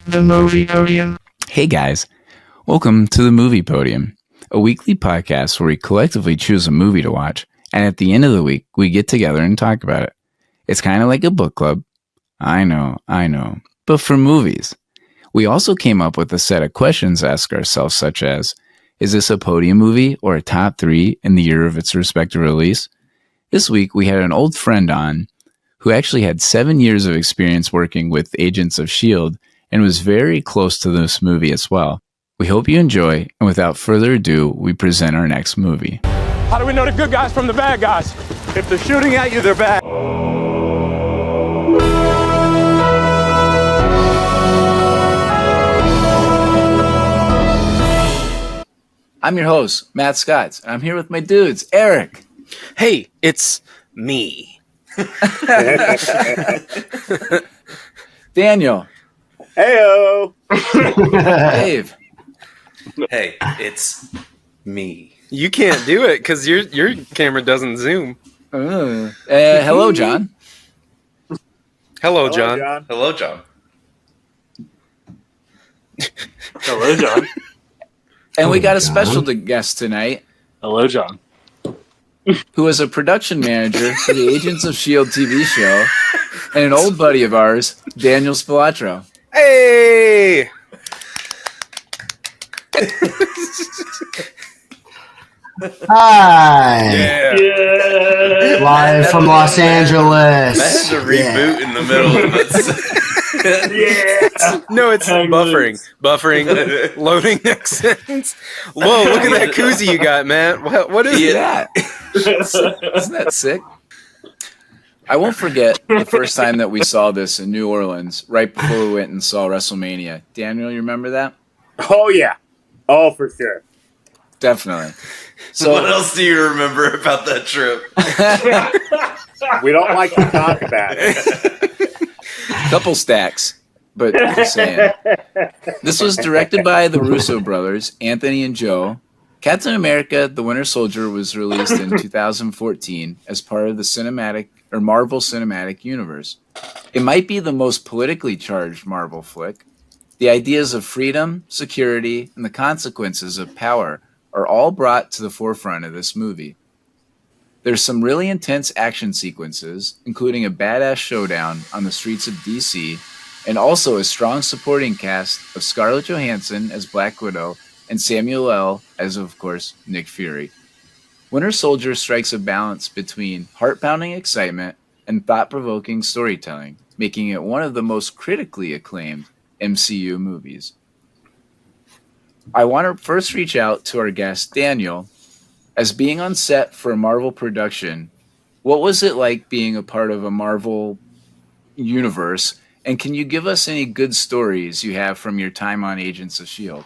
The Movie Podium. Hey guys, welcome to the Movie Podium, a weekly podcast where we collectively choose a movie to watch, and at the end of the week, we get together and talk about it. It's kind of like a book club. I know, but for movies. We also came up with a set of questions to ask ourselves, such as, is this a podium movie or a top 3 in the year of its respective release? This week, we had an old friend on who actually had 7 years of experience working with Agents of S.H.I.E.L.D. and was very close to this movie as well. We hope you enjoy, and without further ado, we present our next movie. How do we know the good guys from the bad guys? If they're shooting at you, they're bad. I'm your host, Matt Scott, and I'm here with my dudes, Eric. Hey, it's me. Daniel. Heyo. Dave. Hey, it's me. You can't do it because your camera doesn't zoom. Hello, John. Hello, John. Hello, John. Hello, John. And we got a special guest tonight. Hello, John. Who is a production manager for the Agents of S.H.I.E.L.D. TV show and an old buddy of ours, Daniel Spilatro. Hey! Hi! Yeah. Live from Los Angeles. That had to reboot in the middle of it. No, it's buffering, loading next sentence. Whoa, look at that koozie you got, man. What is that? Isn't that sick? I won't forget the first time that we saw this in New Orleans, right before we went and saw WrestleMania. Daniel, you remember that? Oh, yeah. Oh, for sure. Definitely. So, What else do you remember about that trip? We don't like to talk about it. couple stacks, but just saying. This was directed by the Russo brothers, Anthony and Joe. Captain America: The Winter Soldier was released in 2014 as part of the Marvel Cinematic Universe. It might be the most politically charged Marvel flick. The ideas of freedom, security, and the consequences of power are all brought to the forefront of this movie. There's some really intense action sequences, including a badass showdown on the streets of DC, and also a strong supporting cast of Scarlett Johansson as Black Widow and Samuel L. as, of course, Nick Fury. Winter Soldier strikes a balance between heart-pounding excitement and thought-provoking storytelling, making it one of the most critically acclaimed MCU movies. I want to first reach out to our guest, Daniel. As being on set for a Marvel production, what was it like being a part of a Marvel universe? And can you give us any good stories you have from your time on Agents of S.H.I.E.L.D.?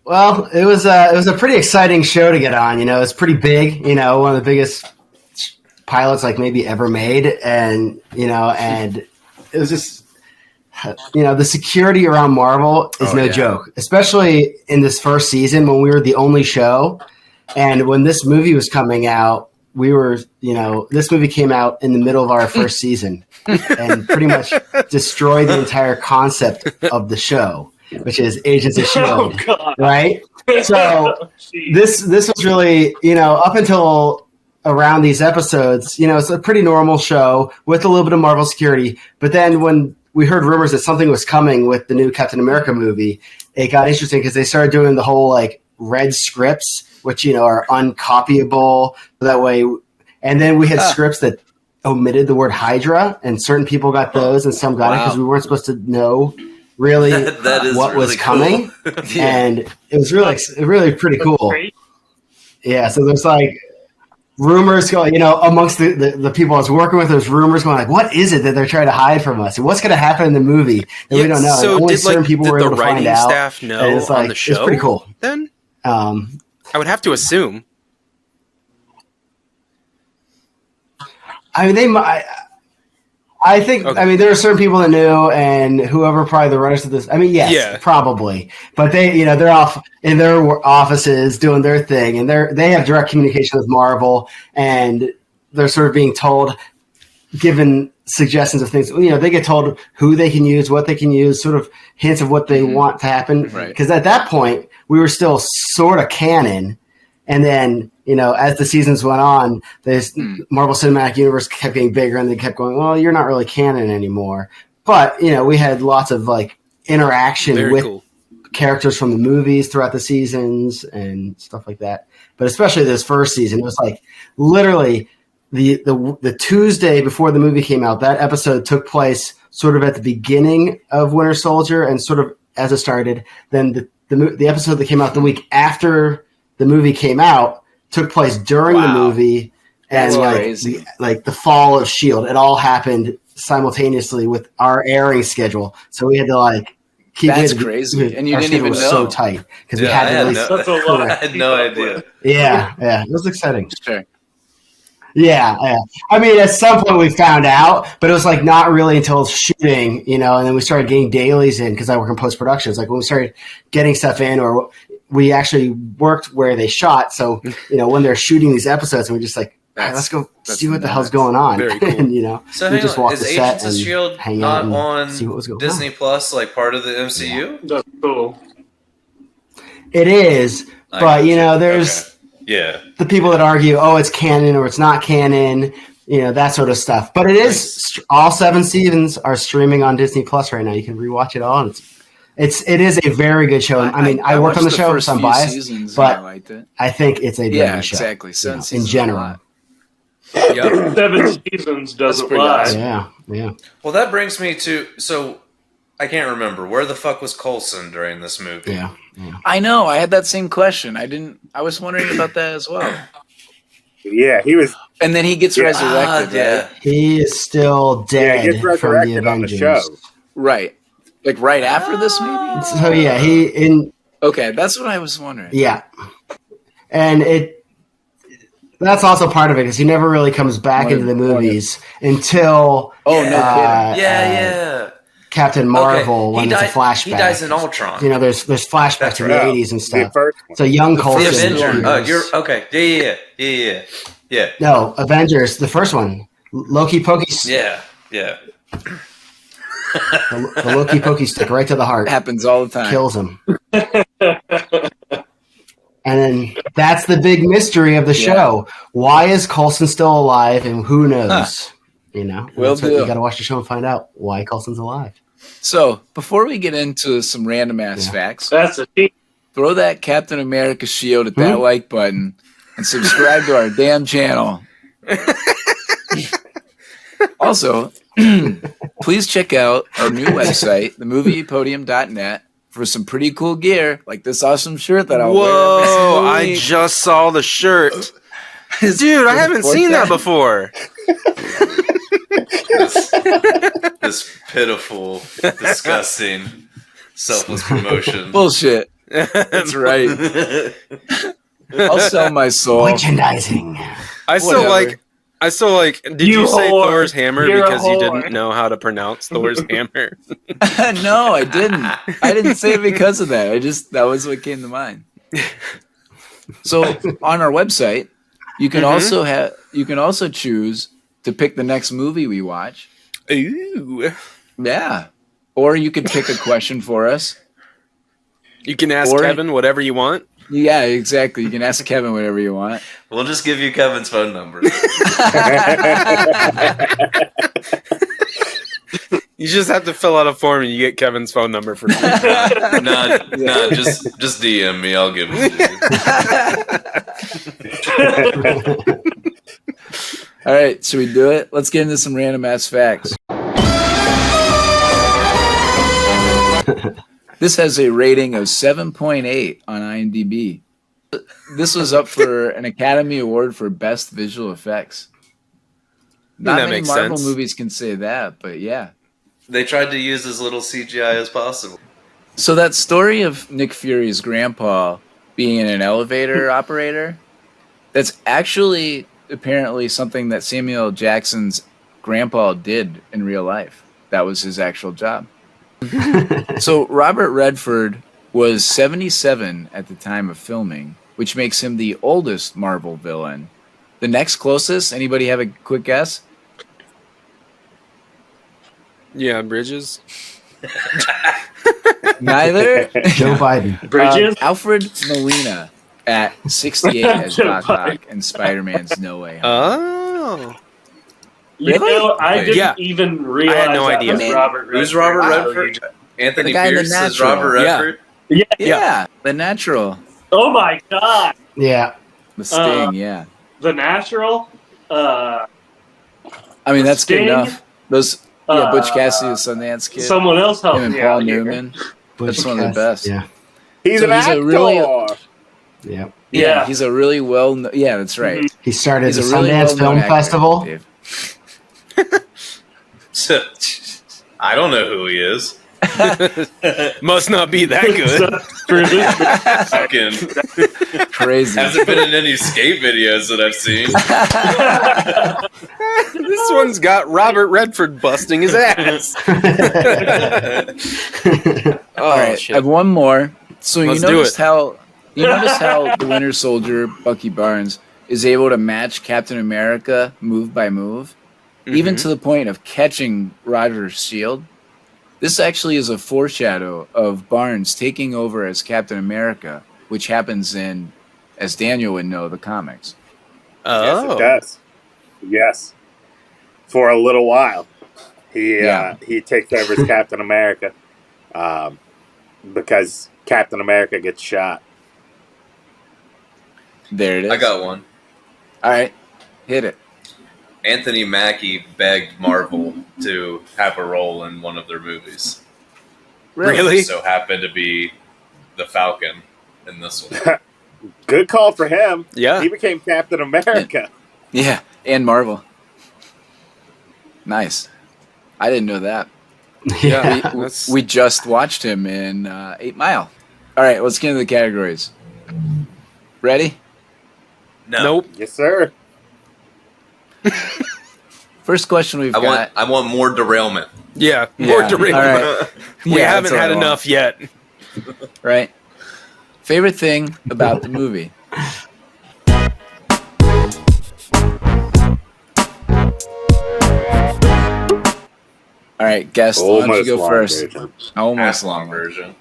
Well, it was a pretty exciting show to get on. You know, it's pretty big. You know, one of the biggest pilots like maybe ever made, and it was just, the security around Marvel is no joke, especially in this first season when we were the only show. And when this movie was coming out, this movie came out in the middle of our first season and pretty much destroyed the entire concept of the show, which is Agents of S.H.I.E.L.D., right? So this was really, up until around these episodes, it's a pretty normal show with a little bit of Marvel security. But then when we heard rumors that something was coming with the new Captain America movie, it got interesting because they started doing the whole red scripts, which are uncopyable. That way, and then we had scripts that omitted the word Hydra, and certain people got those, and some got it because we weren't supposed to know really what was coming. And it was really pretty cool. Yeah, so there's rumors going, amongst the people I was working with, there's rumors going what is it that they're trying to hide from us? And what's going to happen in the movie that we don't know? So and only did, certain people were able to find out. Staff know on the show? It's pretty cool. Then I would have to assume. I mean, I think. Okay. I mean, there are certain people that knew, and whoever probably the runners of this. I mean, yes, probably. But they, they're off in their offices doing their thing, and they have direct communication with Marvel, and they're sort of being told, given suggestions of things. They get told who they can use, what they can use, sort of hints of what they want to happen. Because at that point, we were still sort of canon. And then, as the seasons went on, this Marvel Cinematic Universe kept getting bigger, and they kept going, well, you're not really canon anymore. But, we had lots of interaction with characters from the movies throughout the seasons and stuff like that. But especially this first season, it was literally the Tuesday before the movie came out. That episode took place sort of at the beginning of Winter Soldier and sort of as it started. Then the episode that came out the week after the movie came out took place during the movie, and the fall of S.H.I.E.L.D. It all happened simultaneously with our airing schedule, so we had to keep. That's crazy, and you didn't even know. So tight because we had to. I had no idea. Yeah, it was exciting. Sure. Yeah. I mean, at some point we found out, but it was not really until shooting, and then we started getting dailies in because I work in post production. It's when we started getting stuff in, or we actually worked where they shot. So, when they're shooting these episodes, and we're just let's go see what the hell's going on. Very cool. And, So we just walked is the set Agents of S.H.I.E.L.D. hang not out and on see what was going Disney on. Plus, part of the MCU? That's cool. It is, but there's the people that argue, oh, it's canon or it's not canon, that sort of stuff. But it is all 7 seasons are streaming on Disney Plus right now. You can rewatch it all, and it is a very good show. I worked on the show, so I'm biased, but I liked it. I think it's a very good show. Exactly. 7 in seasons general. Yep. 7 seasons doesn't lie. Awesome. Yeah. Well, that brings me to I can't remember where the fuck was Coulson during this movie. Yeah. I know. I had that same question. I was wondering about that as well. Yeah, he was. And then he gets resurrected. Right? He is still dead. He gets resurrected on the show. Right. Right after this movie? So yeah, Okay, that's what I was wondering. Yeah. And that's also part of it because he never really comes back into the movies until Captain Marvel when it's a flashback. He dies in Ultron. There's flashbacks in the 80s and stuff. So young Coulson. The Avenger. You're okay. Yeah. No, Avengers, the first one. Loki Pokey. Yeah. The Loki Pokey stick right to the heart. Happens all the time. Kills him. And then that's the big mystery of the show. Why is Coulson still alive, and who knows? You got to watch the show and find out why Coulson's alive. So, before we get into some random ass facts, That's a cheat. throw that Captain America shield at that like button and subscribe to our damn channel. Also, please check out our new website, themoviepodium.net, for some pretty cool gear, like this awesome shirt that I'll wear. Whoa, I just saw the shirt. Dude, I haven't seen that before. This pitiful, disgusting, selfless promotion. Bullshit. That's right. I'll sell my soul. Merchandising. I still like. Did you say Thor's hammer because you didn't know how to pronounce Thor's hammer? No, I didn't. I didn't say it because of that. That was what came to mind. So on our website, you can also choose to pick the next movie we watch. Ooh. Yeah. Or you could pick a question for us. You can ask Kevin whatever you want. Yeah, exactly. You can ask Kevin whatever you want. We'll just give you Kevin's phone number. You just have to fill out a form and you get Kevin's phone number for free. Just DM me. I'll give it to you. All right, should we do it? Let's get into some random ass facts. This has a rating of 7.8 on IMDb. This was up for an Academy Award for Best Visual Effects. Not many Marvel movies can say that, but yeah. They tried to use as little CGI as possible. So that story of Nick Fury's grandpa being an elevator operator, that's actually apparently something that Samuel Jackson's grandpa did in real life. That was his actual job. So Robert Redford was 77 at the time of filming, which makes him the oldest Marvel villain. The next closest, anybody have a quick guess? Yeah, Bridges. Neither. Joe Biden. Bridges. Alfred Molina at 68 as Joe Doc Biden. Ock in Spider-Man's No Way Home. Oh. You Really? know, I didn't Yeah. even realize I had no that idea. was I mean, Robert Redford. Who's Robert until Redford? you- Anthony The guy in The Pierce is Natural. Robert Yeah. Redford. Yeah. Yeah, The Natural. Oh my God. Yeah. The Sting, yeah. The Natural. I mean, that's Sting? good enough. Those, yeah, Butch Uh, Cassidy, the Sundance Kid. Someone else helped Him and me Paul out here. Newman. Butch That's one of the best. Yeah. He's So an he's a actor. really- Yeah. Yeah, Yeah. he's a really yeah, that's right. He started He's the a really Sundance well-known Film actor, Festival. Dave. So, I don't know who he is. Must not be that good. For this, Fucking Crazy. hasn't been in any skate videos that I've seen. This one's got Robert Redford busting his ass. Oh, All right, shit. I have one more. So Let's you do noticed it. how the Winter Soldier Bucky Barnes is able to match Captain America move by move, even to the point of catching Roger's shield. This actually is a foreshadow of Barnes taking over as Captain America, which happens in, as Daniel would know, the comics. Yes, Oh. it does. Yes. For a little while, he takes over as Captain America, because Captain America gets shot. There it is. I got one. All right, hit it. Anthony Mackie begged Marvel to have a role in one of their movies. Really? So happened to be the Falcon in this one. Good call for him. Yeah. He became Captain America. Yeah, and Marvel. Nice. I didn't know that. Yeah. We, That's- we just watched him in 8 Mile. All right, let's get into the categories. Ready? No. Nope. Yes, sir. First question we've got. I want more derailment. Yeah. More Yeah, derailment. all right. We Yeah, haven't that's what had I want. enough yet. Right. Favorite thing about the movie? All right, guest, why don't you go long first? version. Almost Half long long. version.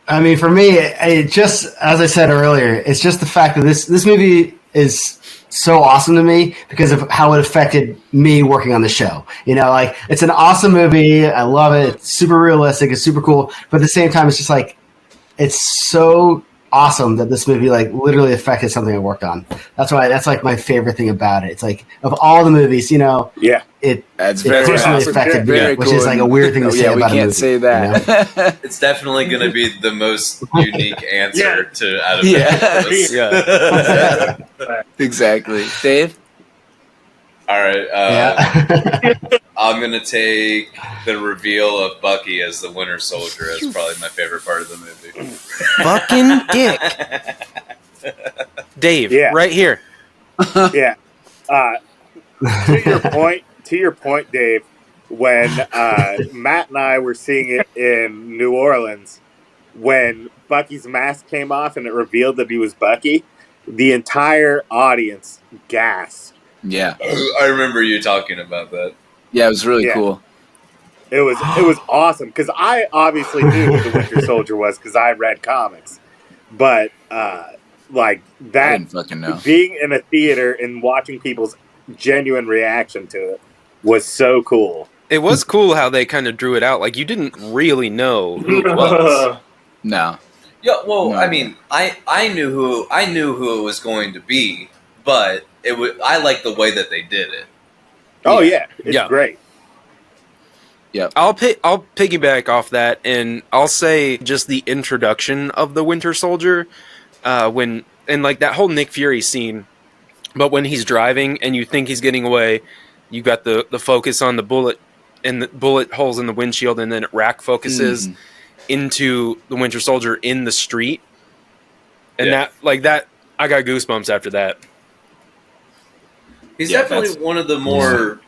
I mean, for me, it just, as I said earlier, it's just the fact that this movie is so awesome to me because of how it affected me working on the show. You know, like, it's an awesome movie. I love it. It's super realistic. It's super cool. But at the same time, it's just like, it's so awesome that this movie like literally affected something I worked on. That's like my favorite thing about it. It's like, of all the movies, you know, Yeah. That's it very personally awesome. affected me, Very which cool. is like a weird thing to say Yeah, we about a can't movie. say you know? that. It's definitely going to be the most unique answer to out of Yeah. this. Yeah. Exactly. Dave? All right. Yeah. I'm going to take the reveal of Bucky as the Winter Soldier as probably my favorite part of the movie. Fucking dick. Dave, Yeah. right here. Yeah. To your point, Dave, when Matt and I were seeing it in New Orleans, when Bucky's mask came off and it revealed that he was Bucky, the entire audience gasped. Yeah. I remember you talking about that. Yeah, it was really Yeah. cool. It was awesome because I obviously knew who the Winter Soldier was because I read comics, but like I that didn't fucking know. being in a theater and watching people's genuine reaction to it was so cool. It was cool how they kind of drew it out. Like, you didn't really know who it was. No. Yeah, well, No. I mean, I knew who it was going to be, but I like the way that they did it. Oh yeah, it's Yeah. great. I'll piggyback off that, and I'll say just the introduction of the Winter Soldier, and like that whole Nick Fury scene. But when he's driving and you think he's getting away, you got the focus on the bullet and the bullet holes in the windshield, and then it rack focuses into the Winter Soldier in the street, and that I got goosebumps after that. He's Yeah, definitely that's- one of the more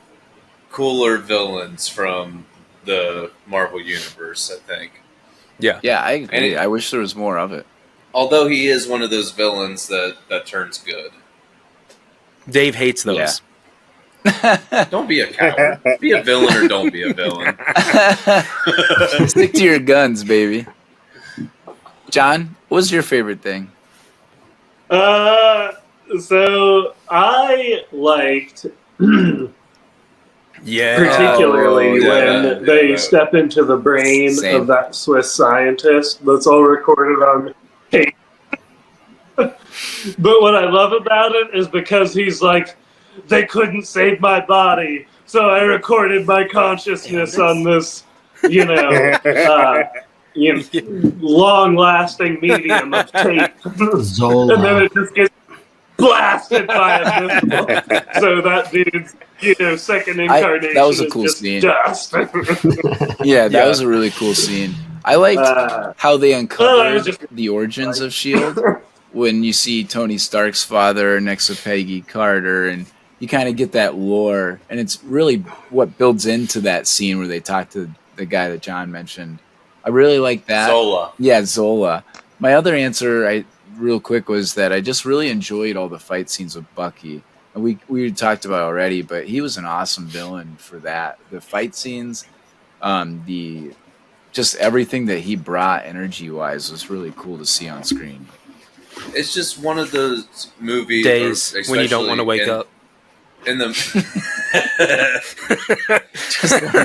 cooler villains from the Marvel Universe, I think. Yeah, I agree. And I wish there was more of it. Although he is one of those villains that turns good. Dave hates those. Yeah. Don't be a coward. Be a villain or don't be a villain. Stick to your guns, baby. John, what was your favorite thing? So I liked Yeah. particularly when they step into the brain Same. of that Swiss scientist. That's all recorded on tape. But what I love about it is because he's like, they couldn't save my body, so I recorded my consciousness on this, long-lasting medium of tape. Zola. And then it just gets blasted by a missile. So that dude's, second incarnation that was a is cool just scene. dust. Yeah, that was a really cool scene. I liked how they uncovered the origins of S.H.I.E.L.D. when you see Tony Stark's father next to Peggy Carter, and you kind of get that lore, and it's really what builds into that scene where they talk to the guy that John mentioned. I really like that. Zola. Yeah, Zola. My other answer, real quick, was that I just really enjoyed all the fight scenes with Bucky. And we talked about it already, but he was an awesome villain for that. The fight scenes, just everything that he brought energy-wise was really cool to see on screen. It's just one of those movies Days when you don't want to wake up. In the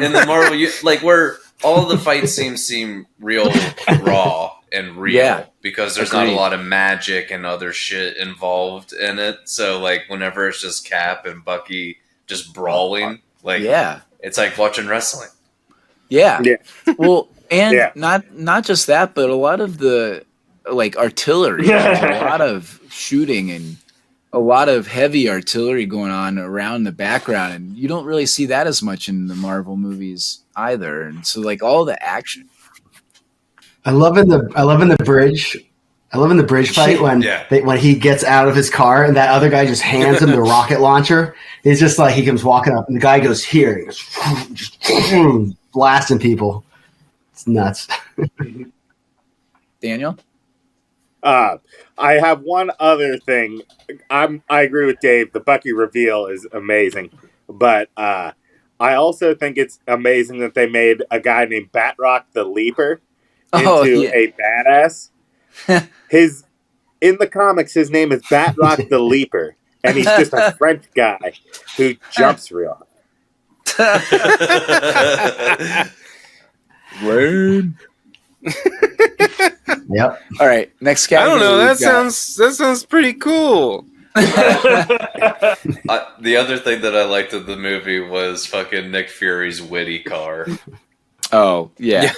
in the Marvel, where all the fight scenes seem real raw and real because there's not a lot of magic and other shit involved in it. So whenever it's just Cap and Bucky just brawling, it's like watching wrestling. Yeah. Well, and not just that, but a lot of the artillery. There's a lot of shooting and a lot of heavy artillery going on around the background, and you don't really see that as much in the Marvel movies either. And so all the action. I love in the bridge. I love in the bridge fight when he gets out of his car and that other guy just hands him the rocket launcher. It's just like he comes walking up and the guy goes here, he goes, just blasting people. It's nuts. Daniel? I have one other thing. I agree with Dave. The Bucky reveal is amazing, but I also think it's amazing that they made a guy named Batroc the Leaper into a badass. In the comics, his name is Batroc the Leaper, and he's just a French guy who jumps real high. Word. Yep. All right, next I category. don't know. That sounds pretty cool. The other thing that I liked of the movie was fucking Nick Fury's witty car. Oh yeah.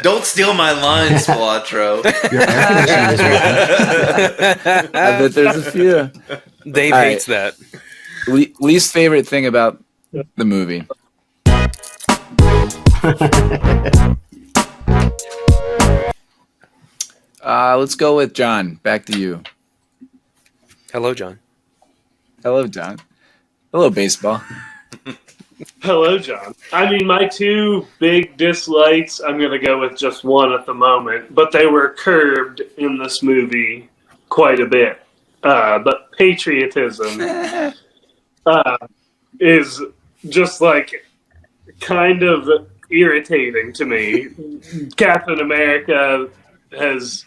Don't steal my lines, Pilatro. I bet there's a few. Dave hates that. Least favorite thing about the movie. Let's go with John. Back to you. Hello, John. Hello, John. Hello, baseball. Hello, John. I mean, my two big dislikes, I'm going to go with just one at the moment, but they were curbed in this movie quite a bit. But patriotism is just kind of irritating to me. Captain America has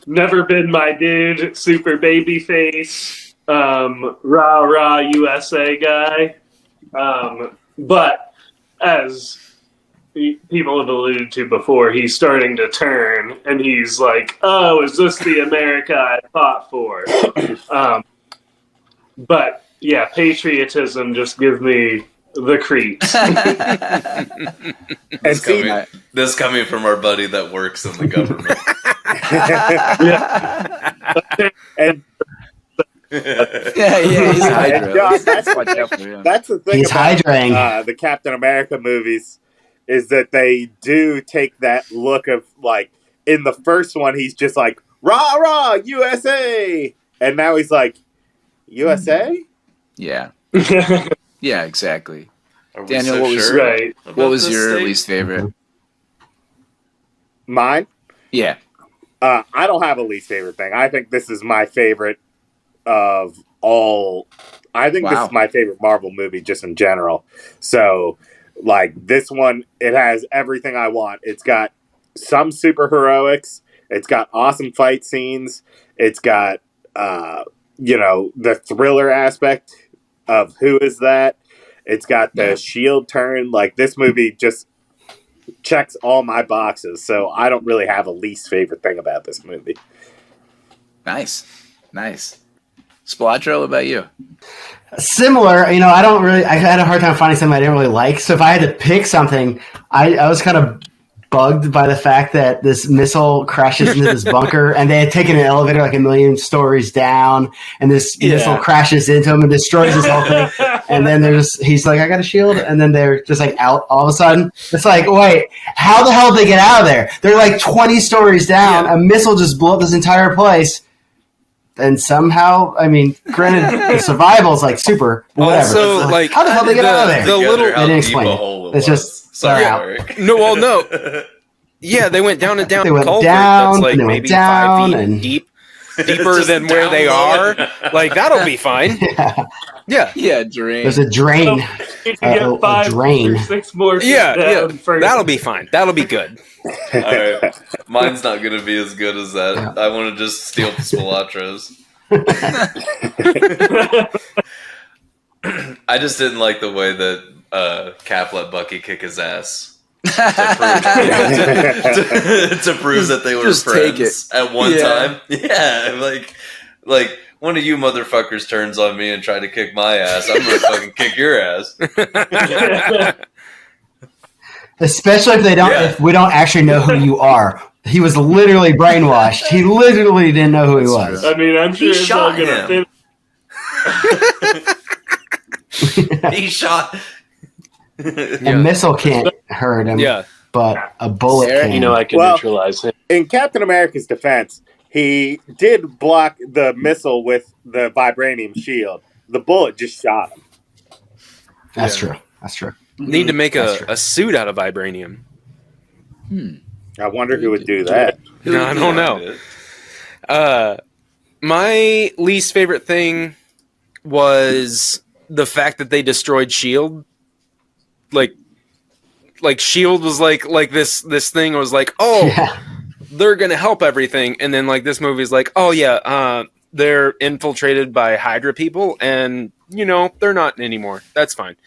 never been my dude, super baby face, rah rah USA guy. But as people have alluded to before, he's starting to turn, and he's like, "Oh, is this the America I fought for?" But yeah, patriotism just gives me the creeps. This coming from our buddy that works in the government. And he's Hydra. John, that's the thing He's about the Captain America movies is that they do take that look of in the first one he's just like rah rah USA, and now he's like USA. Yeah. Yeah, exactly. Daniel, what was your least favorite? Mine? Yeah. I don't have a least favorite thing. I think this is my favorite of all. I think this Wow. is my favorite Marvel movie just in general. So, like, this one, it has everything I want. It's got some superheroics. It's got awesome fight scenes. It's got, the thriller aspect of who is that. It's got the shield turn. Like, this movie just checks all my boxes. So I don't really have a least favorite thing about this movie. Nice. Splatro, what about you? Similar, I had a hard time finding something I didn't really like. So if I had to pick something, I was kind of bugged by the fact that this missile crashes into this bunker, and they had taken an elevator like 1 million stories down, and this missile crashes into him and destroys this whole thing. And then he's like, I got a shield, and then they're just like out all of a sudden. It's like, wait, how the hell did they get out of there? They're like 20 stories down. A missile just blew up this entire place. And somehow, granted, the survival's like super, whatever. Also, like, like, how the hell did they get out of there? The little, they didn't explain it. It's just sorry, out. Eric. No. Yeah, they went down and down. They went culvert down, that's like and they maybe went down, 5 feet and deep, deeper than where they are. Like, that'll be fine. Yeah, Drain. There's a drain. You can get 5 drain. or 6 more. yeah. First. That'll be fine. That'll be good. All right. Mine's not going to be as good as that. Yeah. I want to just steal Spilatro's. I just didn't like the way that Cap let Bucky kick his ass. To prove that they were Just take friends at one time. Yeah, like one of you motherfuckers turns on me and try to kick my ass, I'm gonna fucking kick your ass. Especially if we don't actually know who you are. He was literally brainwashed. He literally didn't know who he was. I mean, I'm sure He it's all shot gonna him. fit. He shot. A missile can't hurt him, but a bullet can. I can neutralize him. In Captain America's defense, he did block the missile with the vibranium shield. The bullet just shot him. That's true. Need to make a suit out of vibranium. I wonder who would do that. No, I don't know. My least favorite thing was the fact that they destroyed Shield. Like Shield was like this thing was like, they're gonna help everything, and then like this movie's like, they're infiltrated by Hydra people, and they're not anymore. That's fine.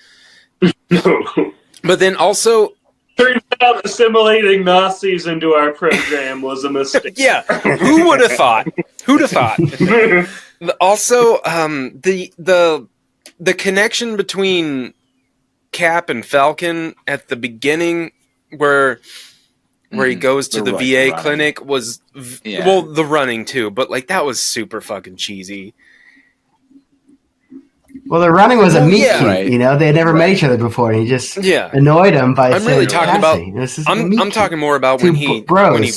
But then also, turns out assimilating Nazis into our program was a mistake. yeah, who would have thought? Who'd have thought? Also, the connection between Cap and Falcon at the beginning, where he goes to the VA clinic, was the running too, but like that was super fucking cheesy. Well, the running was a meet cute. Right. They had never met each other before, and he just annoyed him by. I'm really talking about. I'm talking more about when he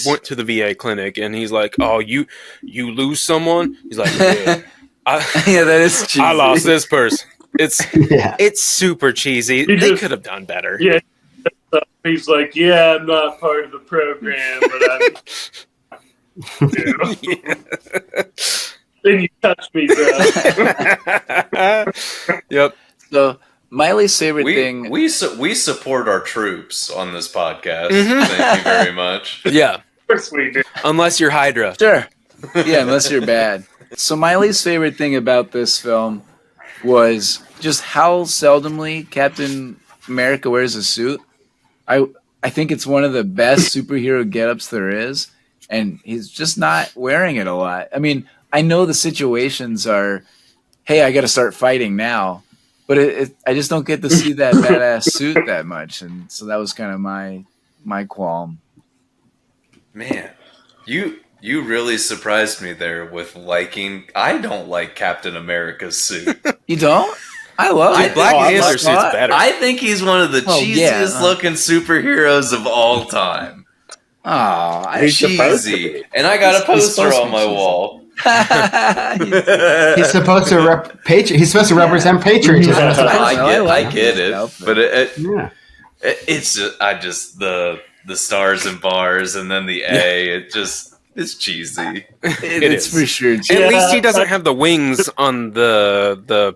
went to the VA clinic and he's like, "Oh, you lose someone." He's like, "Yeah, that is cheesy. I lost this person." It's super cheesy. They could have done better. Yeah, he's like, "Yeah, I'm not part of the program, but I'm." Then you touch me, bro. Yep. So my least favorite thing. We support our troops on this podcast. Thank you very much. Yeah. Of course we do. Unless you're Hydra. Sure. Yeah, unless you're bad. So my least favorite thing about this film was just how seldomly Captain America wears a suit. I think it's one of the best superhero get-ups there is, and he's just not wearing it a lot. I mean, I know the situations are, hey, I got to start fighting now, but I just don't get to see that badass suit that much, and so that was kind of my qualm. Man, you really surprised me there with liking. I don't like Captain America's suit. You don't? I love it. Black Panther suit's better. I think he's one of the cheesiest looking superheroes of all time. Oh, He's supposed to Cheesy. be. And I got a poster supposed to on be my cheesy. wall. He's supposed to He's supposed to represent patriotism. I get it, but it's just the stars and bars and then the A. It just It's cheesy. It's is. for sure. At least he doesn't have the wings on the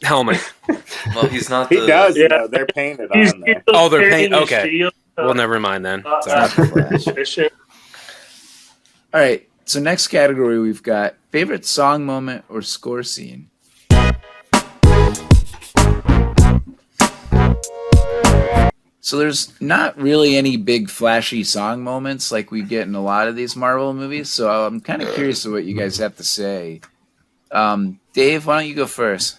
helmet. Well, he's not He the. does, Yeah. though. They're painted He's on there. Oh, they're carrying paint- his okay. shield, Well, never mind then. not Sorry. Flash. efficient. All right. So next category we've got favorite song moment or score scene. So there's not really any big flashy song moments like we get in a lot of these Marvel movies. So I'm kind of curious of what you guys have to say. Dave, why don't you go first?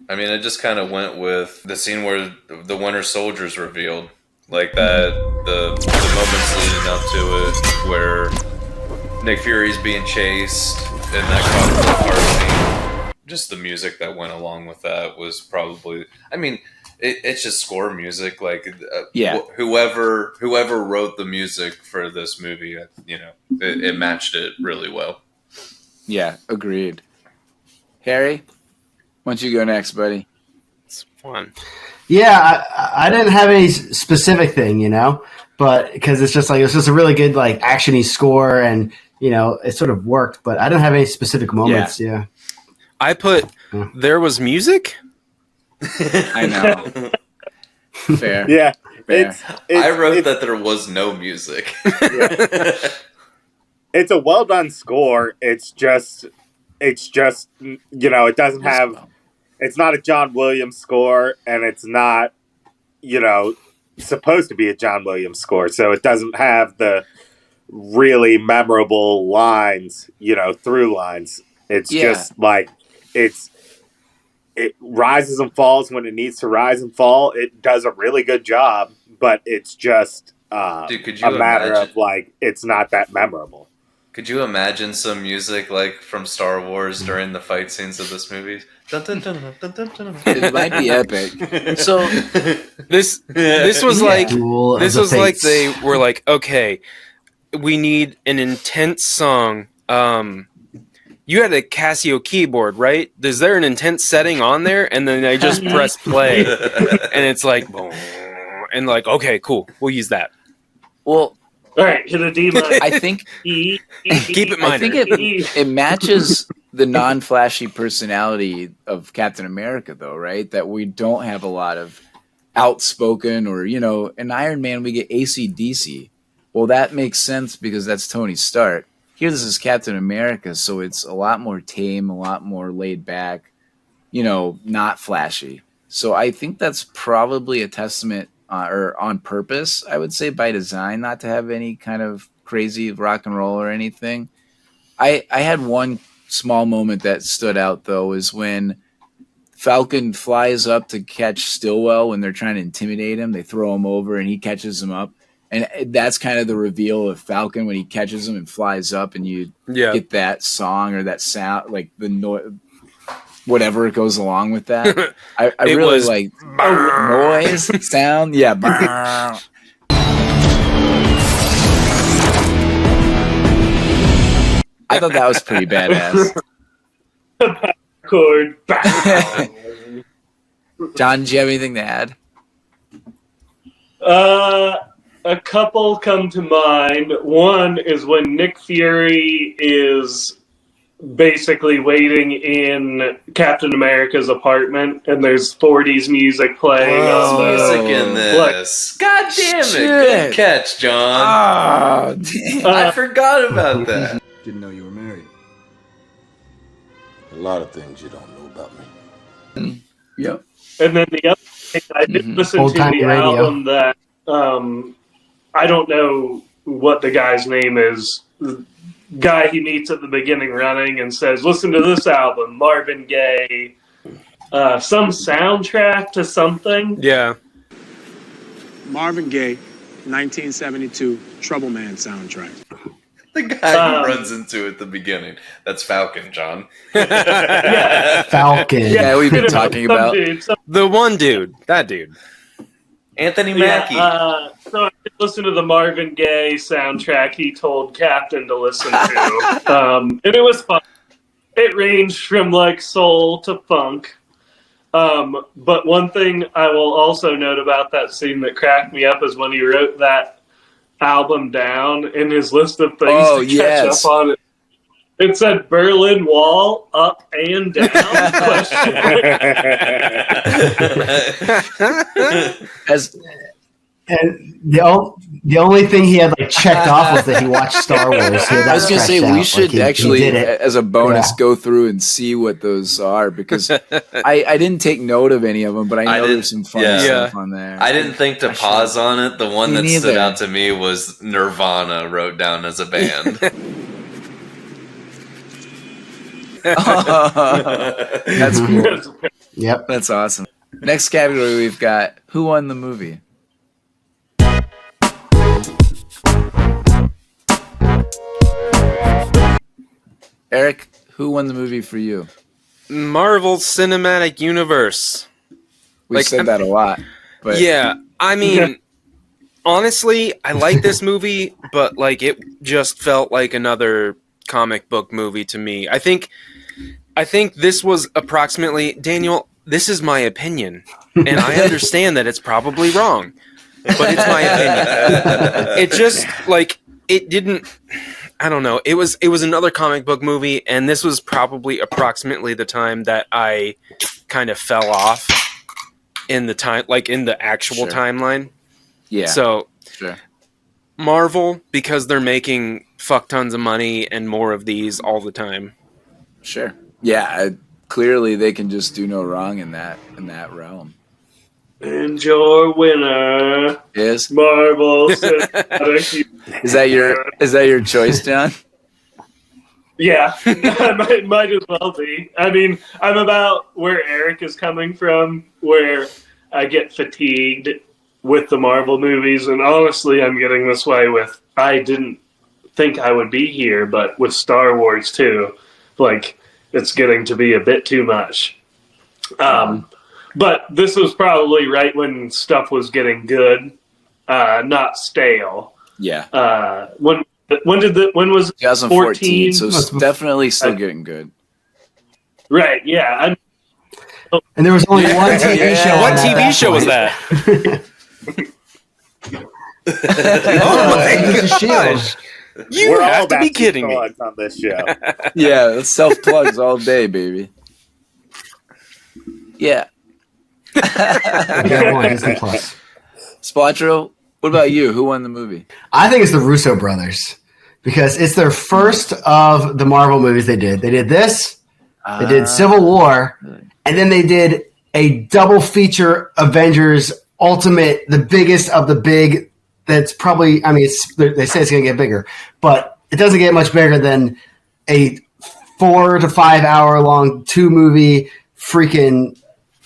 I mean, I just kind of went with the scene where the Winter Soldier's revealed, like that. The moments leading up to it, where Nick Fury's being chased, and that caught the heart scene. Just the music that went along with that was probably. I mean. It's just score music, like whoever wrote the music for this movie, it matched it really well. Yeah, agreed. Harry, why don't you go next, buddy? It's fun. Yeah, I didn't have any specific thing, but because it's just a really good like actiony score, and it sort of worked. But I didn't have any specific moments. Yeah. I put there was music. I know. Fair. Yeah. Fair. I wrote that there was no music. Yeah. It's a well done score. It's just it doesn't have. It's not a John Williams score, and it's not supposed to be a John Williams score, so it doesn't have the really memorable lines, through lines. It's just like it rises and falls when it needs to rise and fall. It does a really good job, but it's just Dude, could you a matter imagine? of like it's not that memorable. Could you imagine some music like from Star Wars during the fight scenes of this movie? Dun, dun, dun, dun, dun, dun, dun. It might be epic. So This was like Duel of this the was like Fates. they were like, okay, we need an intense song. You had a Casio keyboard, right? Is there an intense setting on there? And then I just press play, and it's like, boom, and like, okay, cool, we'll use that. well, All right, hit a D minor. I think Keep it minor. I think it matches the non-flashy personality of Captain America, though, right? That we don't have a lot of outspoken or, in Iron Man we get AC/DC. Well, that makes sense because that's Tony Stark. Here, this is Captain America, so it's a lot more tame, a lot more laid back, not flashy. So I think that's probably a testament or on purpose, I would say, by design, not to have any kind of crazy rock and roll or anything. I had one small moment that stood out, though, is when Falcon flies up to catch Stillwell when they're trying to intimidate him. They throw him over, and he catches him up. And that's kind of the reveal of Falcon when he catches him and flies up, and you get that song or that sound, like the noise, whatever goes along with that. I really like noise, sound. Yeah. I thought that was pretty badass. Chord. John, do you have anything to add? A couple come to mind. One is when Nick Fury is basically waiting in Captain America's apartment, and there's 40s music playing on the Music in this. God damn it. Shit. Good catch, John. Oh, damn. I forgot about that. Didn't know you were married. A lot of things you don't know about me. Yep. And then the other thing, I did listen to Old-time the radio. album that I don't know what the guy's name is. The guy he meets at the beginning running and says, "Listen to this album, Marvin Gaye, some soundtrack to something." Yeah. Marvin Gaye, 1972 Trouble Man soundtrack. The guy who runs into it at the beginning. That's Falcon, John. Falcon. Yeah, we've been talking about. The one dude, that dude. Anthony Mackie. So I did listen to the Marvin Gaye soundtrack he told Captain to listen to. And it was fun. It ranged from like soul to funk. But one thing I will also note about that scene that cracked me up is when he wrote that album down in his list of things Oh, to catch yes. up on. It said Berlin Wall up and down. Question mark. And the only thing he had like checked off was that he watched Star Wars. I was going to say we should actually, did it. as a bonus, Yeah. go through and see what those are because I didn't take note of any of them, but I know there's some fun stuff on there. I didn't think to pause on it. The one Me that stood neither. out to me was Nirvana wrote down as a band. That's cool. Yep. That's awesome. Next category we've got who won the movie? Eric, who won the movie for you? Marvel Cinematic Universe. We said that a lot. But Yeah, I mean, honestly, I like this movie, but like it just felt like another comic book movie to me. I think this was approximately, Daniel, this is my opinion, and I understand that it's probably wrong, but it's my opinion. It just like it didn't. I don't know. It was another comic book movie, and this was probably approximately the time that I kind of fell off in the time, like in the actual timeline. Yeah. So sure. Marvel, because they're making fuck tons of money and more of these all the time. Sure. Yeah. Clearly, they can just do no wrong in that realm. And your winner Is Marvel Cinematic is that your choice, John? Yeah, might as well be. I mean, I'm about where Eric is coming from, where I get fatigued with the Marvel movies, and honestly, I'm getting this way with, I didn't think I would be here, but with Star Wars too, like, it's getting to be a bit too much. But this was probably right when stuff was getting good, not stale. Yeah. When was it? 2014, so it's definitely still getting good. Right, yeah. And there was only one TV show. What TV show was that? Oh my gosh! You We're all have to about be kidding me. plugs on this show. Yeah, it's self-plugs all day, baby. Yeah. I got one, Disney Plus. Splatro, what about you? Who won the movie? I think it's the Russo brothers because it's their first of the Marvel movies they did. They did this, they did Civil War, and then they did a double feature Avengers Ultimate, the biggest of the big. That's probably, I mean, they say it's going to get bigger, but it doesn't get much bigger than a 4 to 5 hour long 2-movie freaking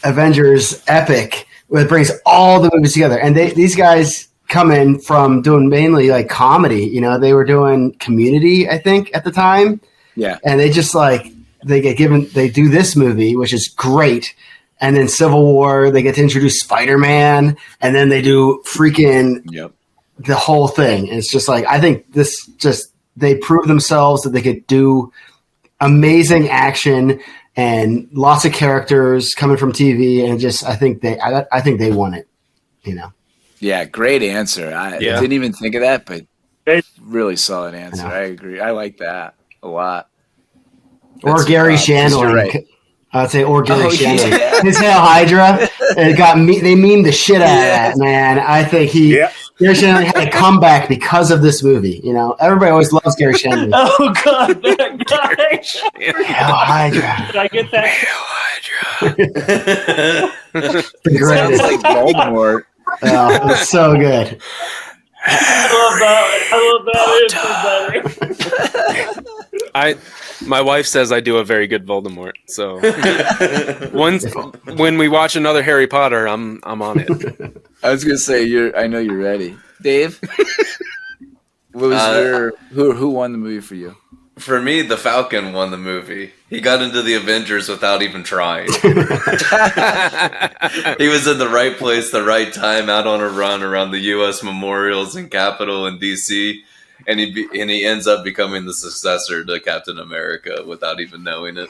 Avengers epic where it brings all the movies together. And these guys come in from doing mainly like comedy. You know, they were doing Community, I think, at the time. Yeah. And they just like, they do this movie, which is great. And then Civil War, they get to introduce Spider-Man, and then they do freaking the whole thing. And it's just like, I think this just, they proved themselves that they could do amazing action and lots of characters coming from TV, and just I think they won it. You know. Yeah, great answer. I didn't even think of that, but really solid answer. I agree. I like that a lot. Or Gary Shandling. Right. I'd say or Gary Shandling. Yeah. His Hail Hydra. It got they memed the shit out of that, man. I think Gary Shandling had a comeback because of this movie. You know, everybody always loves Gary Shandling. Oh god, that guy! Hail Hydra. Did I get that? The greatest. Sounds like Voldemort. Oh, it's so good. I love that. My wife says I do a very good Voldemort. So when we watch another Harry Potter, I'm on it. I was gonna say I know you're ready, Dave. What was who won the movie for you? For me, the Falcon won the movie. He got into the Avengers without even trying. He was in the right place, the right time, out on a run around the U.S. memorials and Capitol in D.C., and he ends up becoming the successor to Captain America without even knowing it.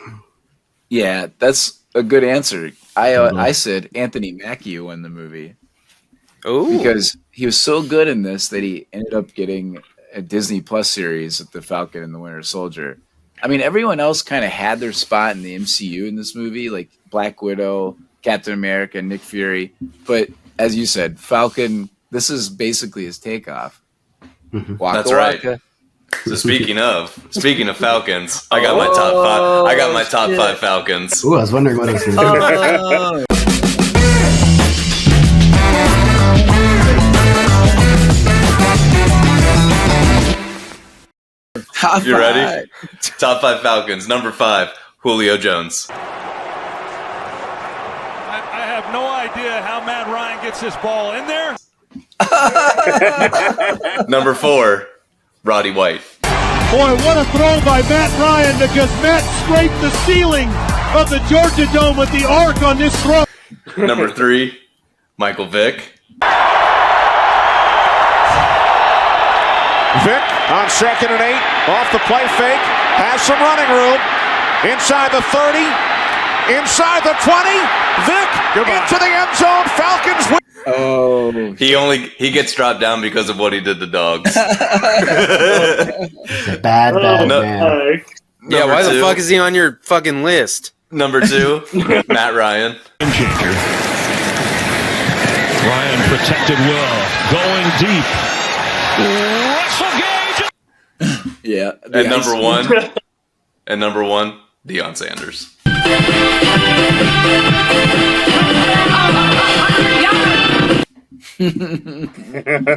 Yeah, that's a good answer. I said Anthony Mackie won the movie. Oh, because he was so good in this that he ended up getting a Disney Plus series with the Falcon and the Winter Soldier. I mean, everyone else kind of had their spot in the MCU in this movie, like Black Widow, Captain America, Nick Fury. But as you said, Falcon, this is basically his takeoff. Waka That's right. waka. So speaking of Falcons, I got my top five. I got my top five Falcons. Ooh, I was wondering what it was going to be. Top You ready? five. Top five Falcons. Number 5, Julio Jones. I have no idea how Matt Ryan gets this ball in there. Number 4, Roddy White. Boy, what a throw by Matt Ryan, because Matt scraped the ceiling of the Georgia Dome with the arc on this throw. Number 3, Michael Vick. Vick on 2nd and 8, off the play fake, has some running room, inside the 30, inside the 20, Vick into the end zone, Falcons win. Oh, He gets dropped down because of what he did to dogs. He's a bad no. man. yeah. Number Why the 2, fuck is he on your fucking list? Number 2, Matt Ryan. Ryan protected well, going deep. Russell Gage. yeah. And number 1, Deion Sanders.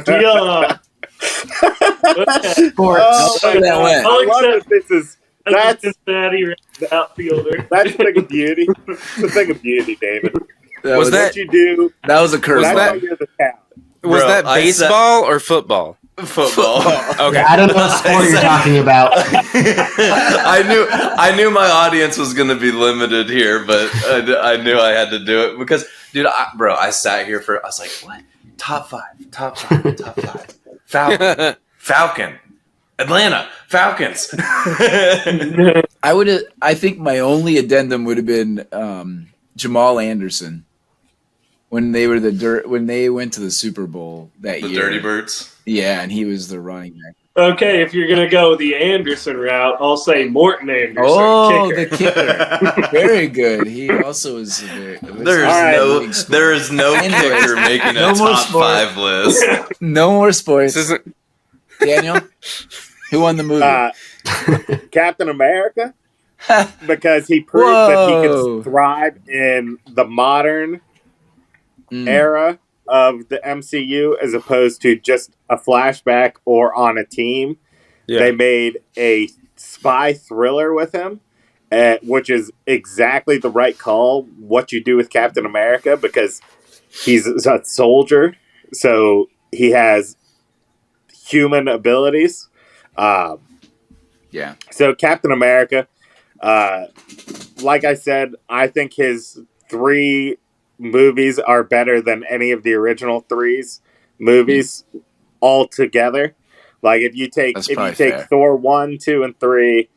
Yeah. Sports. That went. I love that this is That's Cincinnati outfielder. that's a thing of beauty. It's a thing of beauty, David. Was that What you do, That was a curve. that's that- why you're the talent. was Bro, that I said- baseball or football? Football. Okay. I don't know what sport you're talking about. I knew my audience was going to be limited here, but I knew I had to do it because, dude, I sat here I was like, what? Top five. Falcon. Atlanta. Falcons. I think my only addendum would have been Jamal Anderson when they were when they went to the Super Bowl that The year. Dirty Birds. Yeah, and he was the running back. Okay, if you're gonna go the Anderson route, I'll say Morton Anderson. Oh, kicker. the kicker. Very good. He also was There is no kicker making a No more top sport. 5 list. No more sports. This isn't. Daniel, who won the movie? Captain America, because he proved that he Whoa. could thrive in the modern era of the MCU as opposed to just a flashback or on a team. Yeah. They made a spy thriller with him, which is exactly the right call, what you do with Captain America, because he's a soldier, so he has human abilities. Yeah. So Captain America, like I said, I think his 3 movies are better than any of the original 3's movies all together. Like if you take That's if you probably take fair. Thor 1, 2, and 3,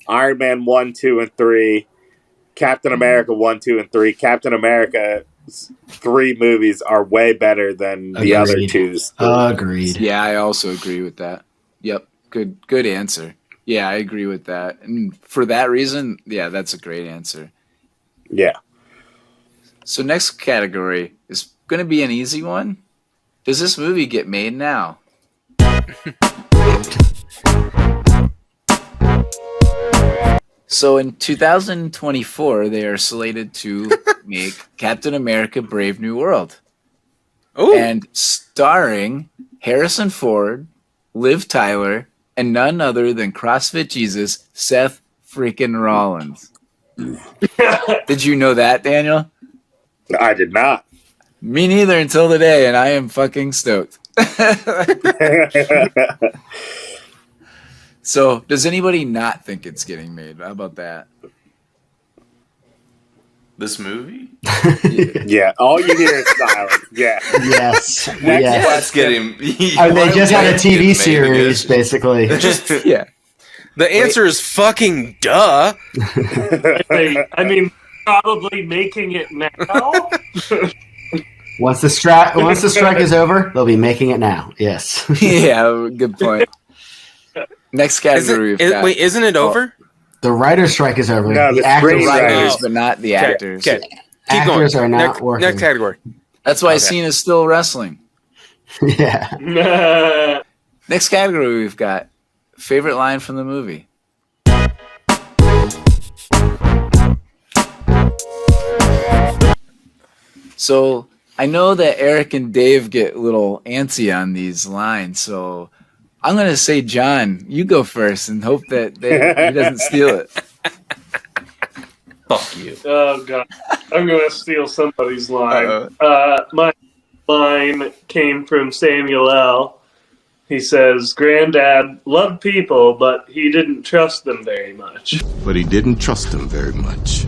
Iron Man 1, 2, and 3, Captain America 1, 2, and 3, Captain America's 3 movies are way better than the other Agreed. 2's. Agreed. Yeah, I also agree with that. Yep. Good answer. Yeah, I agree with that. And for that reason, yeah, that's a great answer. Yeah. So next category is going to be an easy one. Does this movie get made now? So in 2024, they are slated to make Captain America Brave New World. Oh, And starring Harrison Ford, Liv Tyler, and none other than CrossFit Jesus, Seth freaking Rollins. Did you know that, Daniel? I did not. Me neither until today, and I am fucking stoked. So, does anybody not think it's getting made? How about that? This movie? Yeah, all you hear is silence. Yeah. Yes. What's Yes. getting? I mean, they just had a TV series, basically. Yeah. the answer is fucking duh. I mean, probably making it now. Once the strike is over, they'll be making it now. Yes. Yeah, good point. Next category. Wait, isn't it over? The writer's strike is over. No, the writers, but not the actors. Okay. Keep Actors going. are not working. Next category. That's why Cena's still wrestling. Yeah. Next category we've got favorite line from the movie. So I know that Eric and Dave get a little antsy on these lines, so I'm going to say, John, you go first and hope that he doesn't steal it. Fuck you. Oh god, I'm gonna steal somebody's line. My line came from Samuel L. He says, "Granddad loved people, but he didn't trust them very much." But he didn't trust them very much.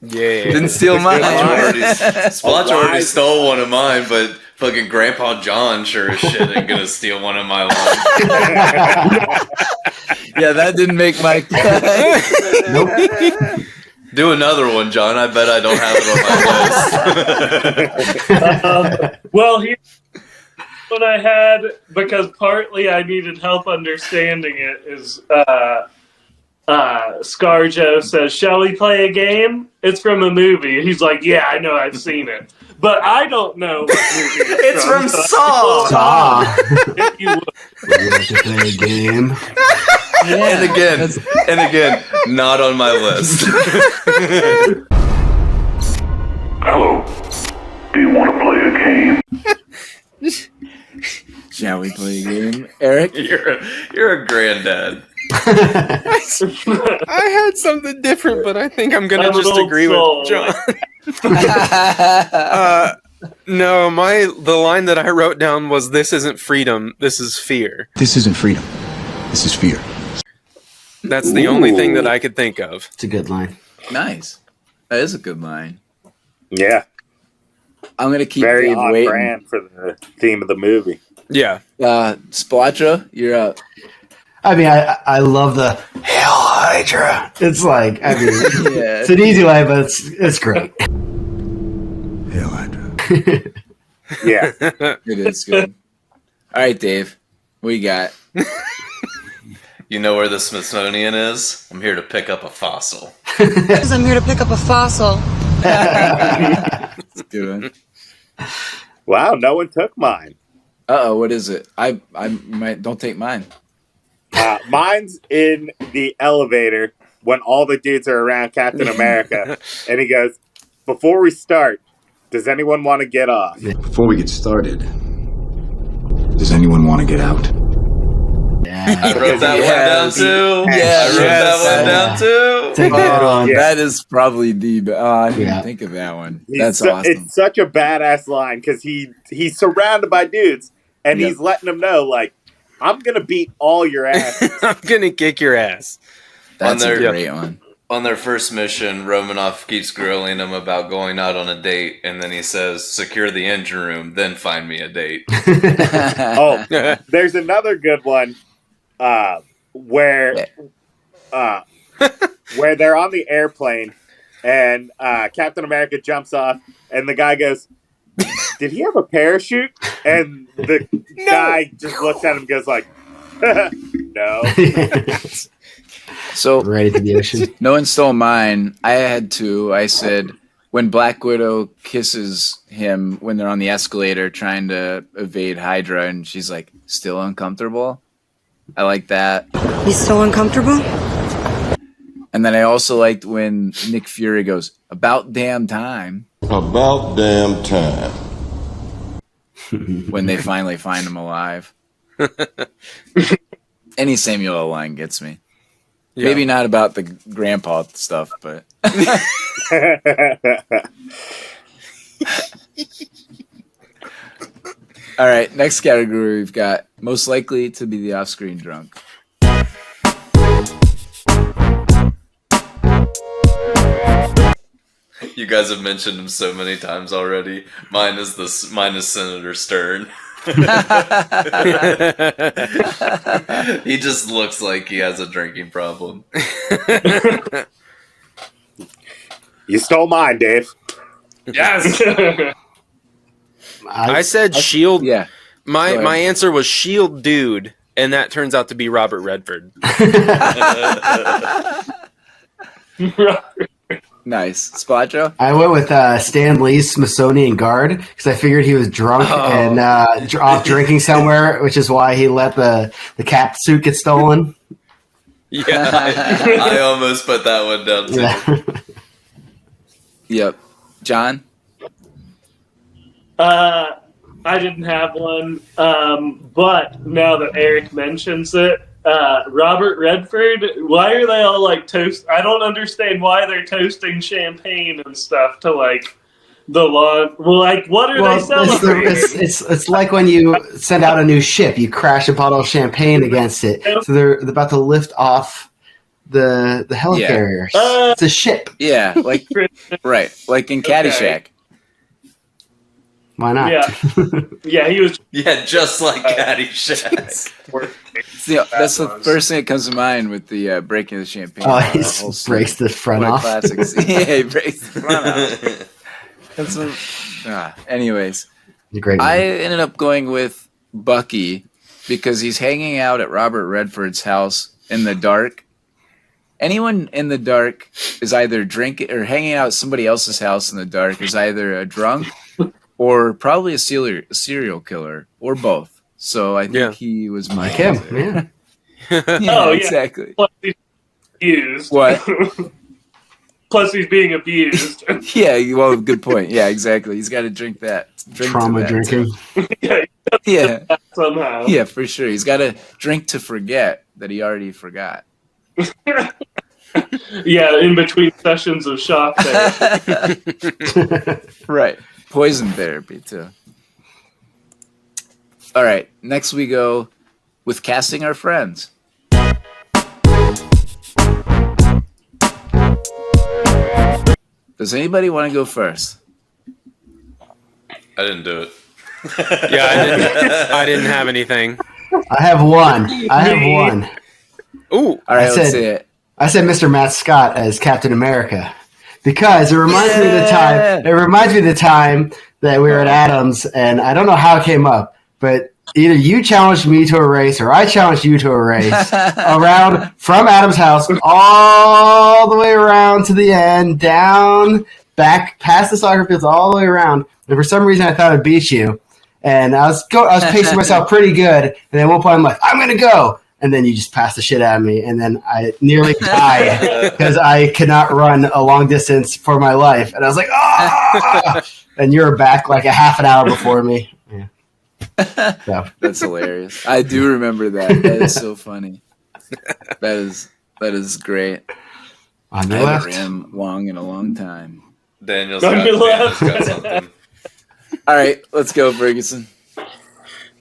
Yeah. Didn't steal mine. Splotch already stole one of mine, but fucking Grandpa John sure as shit ain't gonna steal one of my lines. Yeah, that didn't make my cut. Nope. Do another one, John. I bet I don't have it on my list. Well, here's what I had, because partly I needed help understanding it, is ScarJo says, "Shall we play a game?" It's from a movie. He's like, "Yeah, I know, I've seen it." But I don't know what movie It's from so- Saw. If you would. Would you like to play a game? And again, not on my list. Hello. Do you want to play a game? Shall we play a game? Eric? You're a granddad. I had something different, but I think I'm gonna I'm an just old agree soul. with John. No, the line that I wrote down was, "This isn't freedom, this is fear." This isn't freedom. This is fear. That's the only thing that I could think of. It's a good line. Nice. That is a good line. Yeah, I'm going to keep very Dave on waiting. brand for the theme of the movie. Yeah. Splatra, you're up. I mean, I love the Hail Hydra. It's like, I mean, Yeah. it's an easy line, but it's great. Hail Hydra. Yeah. It is good. All right, Dave. What you got? You know where the Smithsonian is? I'm here to pick up a fossil. I'm here to pick up a fossil. That's a good one. Wow, no one took mine. Uh-oh, what is it? I might don't take mine. Mine's in the elevator when all the dudes are around Captain America, and he goes, "Before we start, does anyone want to get off?" Before we get started, does anyone want to get out? I wrote that one down too. Yes. I wrote that one down too. Take that on. Yeah. That is probably the. I didn't Yeah. think of that one. He's That's so- awesome. It's such a badass line because he's surrounded by dudes, and Yep. he's letting them know, like, "I'm gonna beat all your ass." I'm gonna kick your ass. That's on a their- great one. On their first mission, Romanoff keeps grilling him about going out on a date, and then he says, "Secure the engine room, then find me a date." Oh, there's another good one where they're on the airplane, and Captain America jumps off, and the guy goes, "Did he have a parachute?" And the guy just looks at him and goes like, "No." So Right into the ocean. no one stole mine. I had two. I said when Black Widow kisses him when they're on the escalator trying to evade Hydra, and she's like, "Still uncomfortable." I like that. You still uncomfortable? And then I also liked when Nick Fury goes, "About damn time," About damn time. when they finally find him alive. Any Samuel L. line gets me. Yeah. Maybe not about the grandpa stuff, but all right. Next category, we've got most likely to be the off-screen drunk. You guys have mentioned him so many times already. Mine is Senator Stern. He just looks like he has a drinking problem. You stole mine, Dave. Yes. I said Shield. Yeah. My answer was Shield dude, and that turns out to be Robert Redford. Nice. Splatro? I went with Stan Lee's Smithsonian guard because I figured he was drunk and off drinking somewhere, which is why he let the cap suit get stolen. Yeah, I almost put that one down too. Yeah. Yep. John? I didn't have one, but now that Eric mentions it, Robert Redford, why are they all like toast? I don't understand why they're toasting champagne and stuff to like the lawn. Well, like, what are they celebrating? It's like when you send out a new ship, you crash a bottle of champagne against it. So they're about to lift off the helicarrier. It's a ship. Yeah, like right, like in Caddyshack. Why not? Yeah, he was. Yeah, just like Caddyshack. That's the first thing that comes to mind with the breaking of the champagne. Oh, he breaks the front off. Classics. Yeah, he breaks the front off. Anyways, great. I ended up going with Bucky because he's hanging out at Robert Redford's house in the dark. Anyone in the dark is either drinking or hanging out at somebody else's house in the dark is either a drunk or probably a serial killer or both. So I think he was my him. Yeah, exactly. Plus he's abused. What? Plus he's being abused. Yeah, well, good point. Yeah, exactly. He's got to drink that. Trauma drinking. Yeah. Somehow. Yeah, for sure. He's got to drink to forget that he already forgot. Yeah, in between sessions of shock therapy. Right. Poison therapy, too. All right. Next we go with casting our friends. Does anybody want to go first? I didn't do it. Yeah, I didn't have anything. I have one. Ooh. All right, let's see it. I said Mr. Matt Scott as Captain America because it reminds me of the time. It reminds me of the time that we were at Adams, and I don't know how it came up, but either you challenged me to a race or I challenged you to a race around from Adam's house all the way around to the end, down, back, past the soccer fields, all the way around. And for some reason, I thought I'd beat you, and I was pacing myself pretty good. And then at one point, I'm like, I'm gonna go. And then you just passed the shit out of me, and then I nearly died because I could not run a long distance for my life. And I was like, "Ah!" And you were back like a half an hour before me. Yeah. So. That's hilarious. I do remember that. That is so funny. That is great. On your I left. haven't ran long in a long time. Daniel's got something. All right, let's go, Ferguson.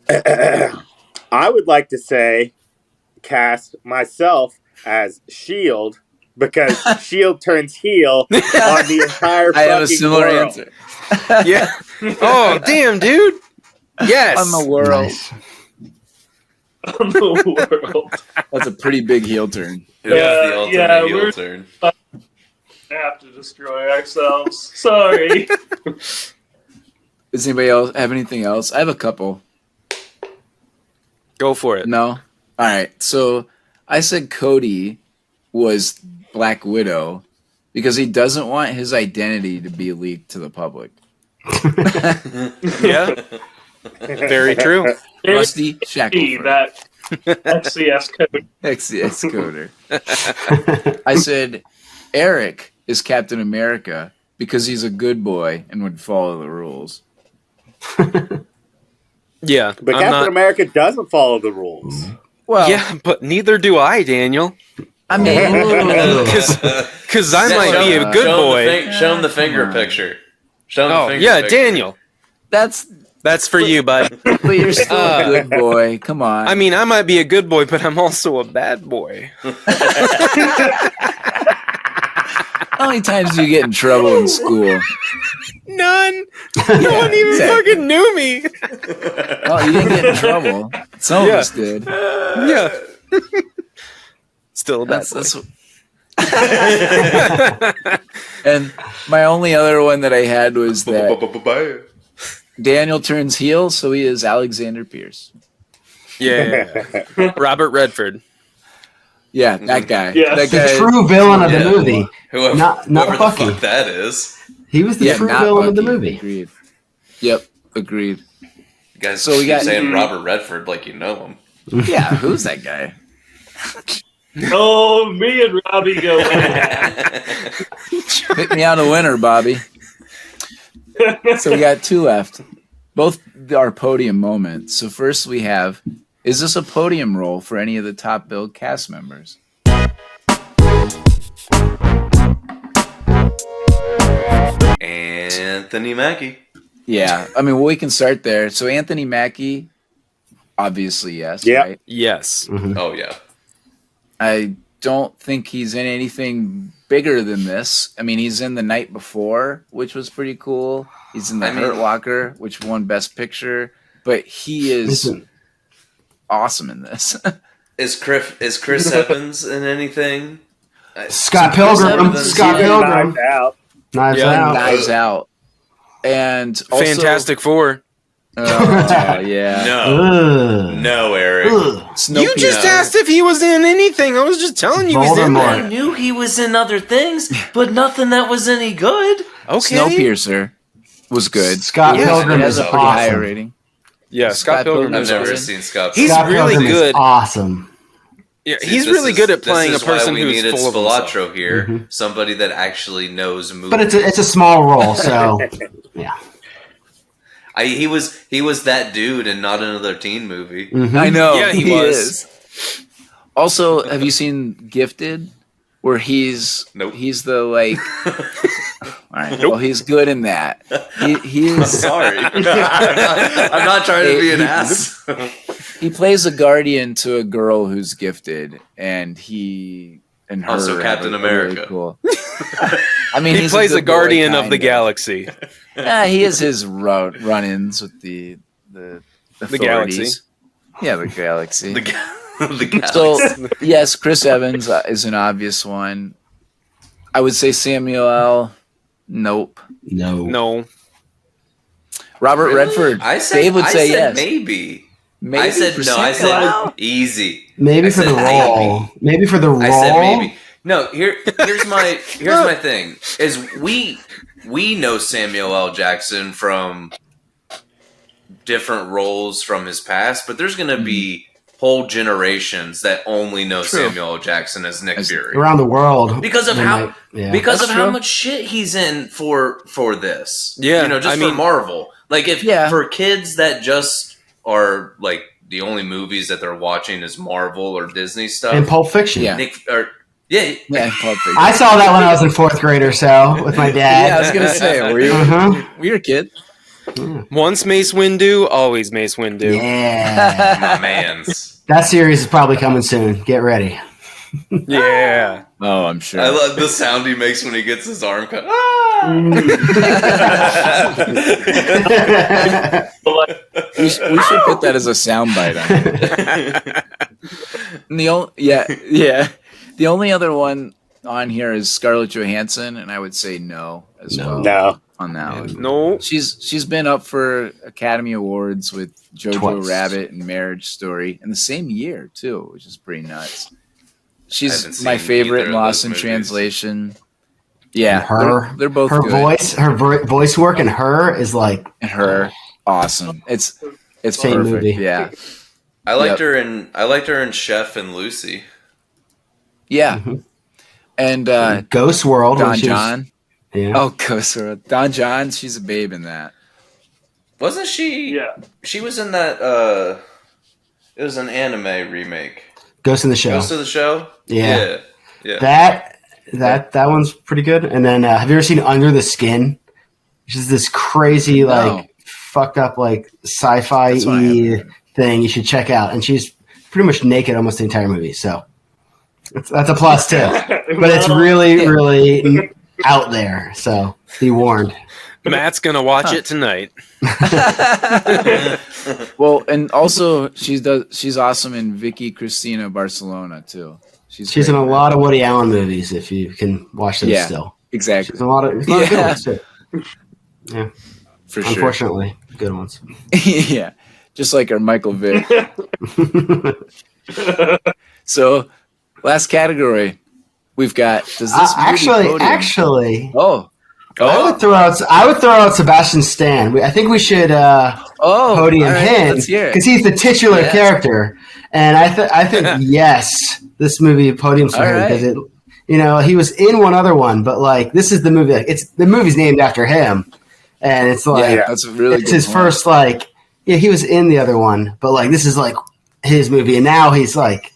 I would like to say cast myself as Shield because Shield turns heel on the entire fucking I have a similar world. answer. Yeah. Oh, damn, dude. Yes. On the world. Nice. On the world. That's a pretty big heel turn. It was the ultimate heel turn. Have to destroy ourselves. Sorry. Does anybody else have anything else? I have a couple. Go for it. No? All right. So I said Cody was Black Widow because he doesn't want his identity to be leaked to the public. Yeah. Very true. Rusty Shackelford. That XCS code. XCS coder. I said Eric is Captain America because he's a good boy and would follow the rules. Yeah. But Captain America doesn't follow the rules. Well, yeah, but neither do I, Daniel. I mean, because I might be a good boy. Show him the finger picture. Show him the finger yeah, picture. Daniel. That's for you, bud. But you're still a good boy. Come on. I mean, I might be a good boy, but I'm also a bad boy. How many times do you get in trouble in school? None. No one even fucking knew me. Well, you didn't get in trouble. Some of us did. Yeah. Still a bad boy. And my only other one that I had was that Daniel turns heel, so he is Alexander Pierce. Yeah. Robert Redford. Yeah, that guy. Yeah. That The guy. true villain of the movie. Whoever, Not whoever the Bucky. fuck that is. He was the true not villain of the Bucky. movie. Agreed. Yep, agreed. You guys So we keep got- saying Robert Redford like you know him. Yeah, who's that guy? Oh, me and Robbie go in. Pick me out a winner, Bobby. So we got two left. Both are podium moments. So first we have, is this a podium role for any of the top billed cast members? Anthony Mackie. Yeah, I mean, well, we can start there. So Anthony Mackie, obviously yes, Yep. right? Yes. Oh yeah. I don't think he's in anything bigger than this. I mean, he's in The Night Before, which was pretty cool. He's in The Hurt Locker, which won Best Picture. But he is awesome in this. Is Chris Evans in anything? Scott Pilgrim. Scott Pilgrim. Knives Out. Knives Yeah, Out. Knives Out. And also, Fantastic Four. yeah. No. No, Eric. You just asked if he was in anything. I was just telling you he's in Voldemort. there. I knew he was in other things, but nothing that was any good. Okay. Snowpiercer was good. Scott It Pilgrim has is a pretty high awesome. rating. Yeah, Scott Pilgrim I've is never good. seen Scott. He's Scott really Pilgrim is good. awesome. Yeah, See, he's this really is- good at playing a this is why person we who's needed full of himself. Spilatro here, somebody that actually knows movies. But it's a small role, so yeah. He was that dude and not another teen movie. I know. Yeah, he was. is. Also, have you seen Gifted? Where he's the like. All right. Well, he's good in that. He is. Sorry, I'm not trying to be an ass. He plays a guardian to a girl who's gifted, and he and her Also have Captain a America. Really cool. I mean, He he's plays a good boy, guardian of the kinda. galaxy. Yeah, he has his run-ins with the galaxy. authorities. Yeah, the galaxy. The galaxy. So yes, Chris Evans is an obvious one. I would say Samuel L. Nope. No. Robert Really? Redford. I said, Dave would I say said yes. maybe. Maybe I said for no. I Samuel said L. easy. Maybe I for the said role. maybe. Maybe for the role. I said maybe. No, here's my thing is we know Samuel L. Jackson from different roles from his past, but there's gonna be whole generations that only know True. Samuel L. Jackson as Nick Fury Around the world. because of They how might- yeah. because That's of how true. much shit he's in for this. Yeah, you know, just I for mean- Marvel. Like if Yeah. for kids that just are like the only movies that they're watching is Marvel or Disney stuff. And Pulp Fiction. Yeah. Yeah, Yeah, Pulp Fiction. I saw that when I was in 4th grade or so with my dad. Yeah, I was gonna say, were you? Were you a kid? Once Mace Windu, always Mace Windu. Yeah. my man's. That series is probably coming soon. Get ready. Yeah. Oh, I'm sure. I love the sound he makes when he gets his arm cut. We should put that as a soundbite on it. And the only other one on here is Scarlett Johansson, and I would say no as well. No. On that one. No. She's been up for Academy Awards with Jojo Twice. Rabbit and Marriage Story in the same year too, which is pretty nuts. I haven't She's seen my favorite either in of Lost those in movies. Translation. Yeah, Her, they're both her good. voice work and her is like And her awesome. It's Same perfect. movie. Yeah, I liked Yep. her in Chef and Lucy. yeah. And Ghost World. when Don she was- John. Yeah. Oh, Kosara. Don John. She's a babe in that. Wasn't she? Yeah. She was in that. It was an anime remake. Ghost in the Shell. Ghost of the Show. Yeah. Yeah. That one's pretty good. And then have you ever seen Under the Skin? Which is this crazy like fucked up like sci-fi That's what I haven't thing you should check out. And she's pretty much naked almost the entire movie. So that's a plus too. But it's really, really out there. So be warned. Matt's gonna watch it tonight. Well, and also she's awesome in Vicky Cristina Barcelona too. She's in a lot of Woody Allen movies. If you can watch them still, exactly. She's in a lot of good ones too. Yeah, for sure. Unfortunately, good ones. Yeah, just like our Michael Vick. So, last category we've got. Does this actually? Oh. I would throw out Sebastian Stan. I think we should podium him because he's the titular character, and I think yes, this movie podiums for him because he was in one other one, but like this is the movie. Like, the movie's named after him, and it's like that's a really it's his first he was in the other one, but like this is like his movie, and now he's like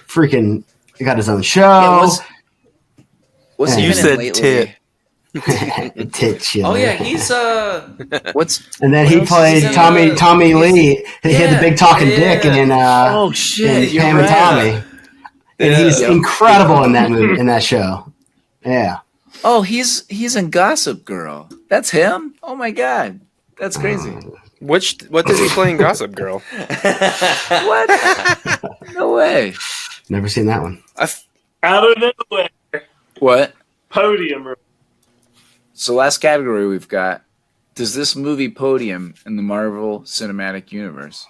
freaking got his own show. What's he you said tit? Oh yeah, he's and then he played Tommy Lee. He had the big talking dick in oh shit, in Pam and Tommy. And he's incredible in that movie, in that show. Yeah. Oh, he's in Gossip Girl. That's him? Oh my god. That's crazy. What does he play in Gossip Girl? What? No way. Never seen that one. Out of nowhere. What? Podium. So last category we've got, does this movie podium in the Marvel Cinematic Universe?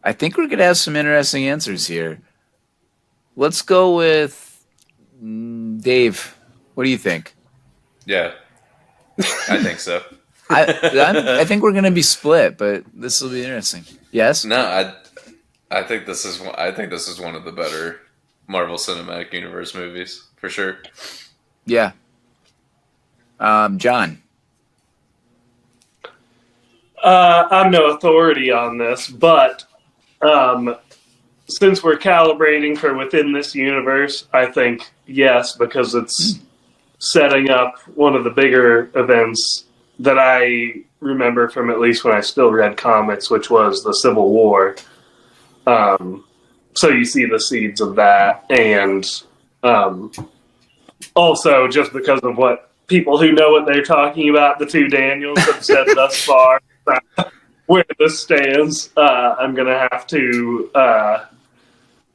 I think we're going to have some interesting answers here. Let's go with Dave. What do you think? Yeah, I think so. I think we're going to be split, but this will be interesting. Yes? No, I think this is one of the better Marvel Cinematic Universe movies, for sure. Yeah. John. I'm no authority on this, but since we're calibrating for within this universe, I think yes, because it's setting up one of the bigger events that I remember from at least when I still read comics, which was the Civil War. So you see the seeds of that, and also just because of what people who know what they're talking about, the two Daniels have said thus far, where this stands, I'm going to have to,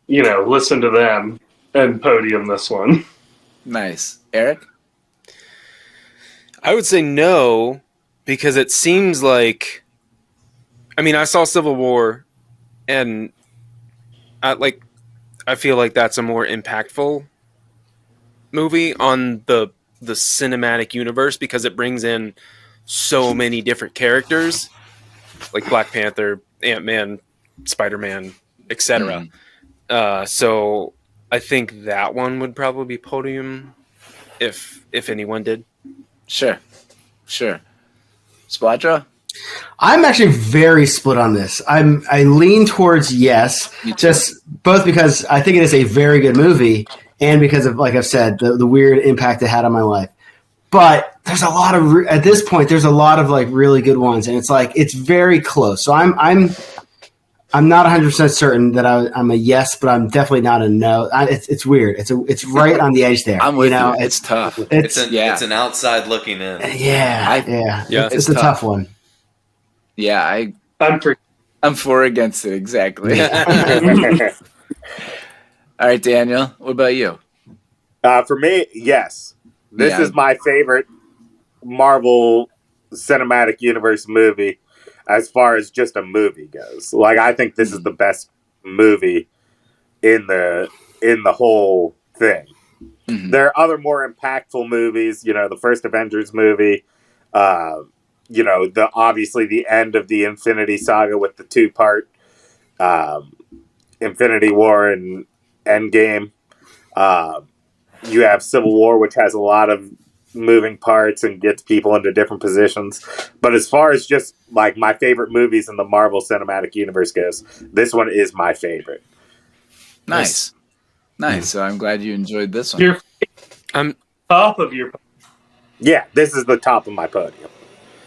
listen to them and podium this one. Nice. Eric? I would say no, because it seems like, I saw Civil War, and I feel like that's a more impactful movie on the cinematic universe because it brings in so many different characters, like Black Panther, Ant-Man, Spider-Man, etc. So I think that one would probably be podium if anyone did. Sure. Splatra? I'm actually very split on this. I lean towards yes, just both because I think it is a very good movie and because of, like I've said, the weird impact it had on my life. But there's a lot of at this point there's a lot of like really good ones, and it's like it's very close. So I'm not 100% certain that I'm a yes, but I'm definitely not a no. It's weird. It's right on the edge there. I'm with you. It's tough. It's an outside looking in. Yeah. It's a tough one. Yeah, I'm for or against it, exactly. All right, Daniel, what about you? For me, yes. This is my favorite Marvel Cinematic Universe movie as far as just a movie goes. Like, I think this is the best movie in the whole thing. Mm-hmm. There are other more impactful movies, the first Avengers movie, obviously the end of the Infinity Saga with the 2-part Infinity War and Endgame. You have Civil War, which has a lot of moving parts and gets people into different positions. But as far as just like my favorite movies in the Marvel Cinematic Universe goes, this one is my favorite. Nice. So I'm glad you enjoyed this one. I'm top of your. Yeah, this is the top of my podium.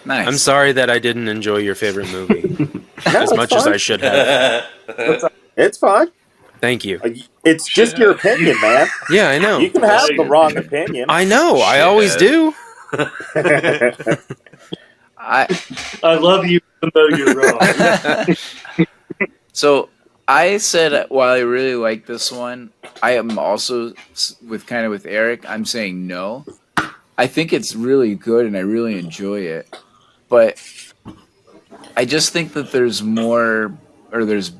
Nice. I'm sorry that I didn't enjoy your favorite movie as much as I should have. It's fine. Thank you. It's just your opinion, man. Yeah, I know. You can have the wrong opinion. I know. I always do. I love you even though you're wrong. So I said while I really like this one, I am also with Eric. I'm saying no. I think it's really good and I really enjoy it, but I just think that there's more or there's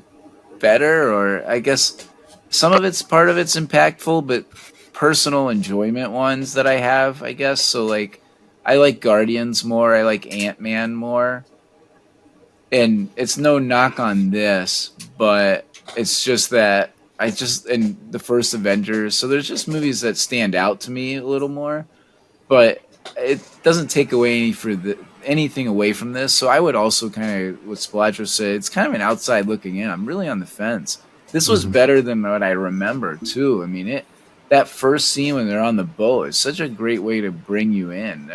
better, or I guess some of it's part of it's impactful, but personal enjoyment ones that I have, I guess. So like I like Guardians more, I like Ant-Man more. And it's no knock on this, but it's just that in the first Avengers, so there's just movies that stand out to me a little more, but it doesn't take away anything away from this. So I would also kind of what Splatcher said, it's kind of an outside looking in. I'm really on the fence. This was better than what I remember too. I mean, that first scene when they're on the boat is such a great way to bring you in.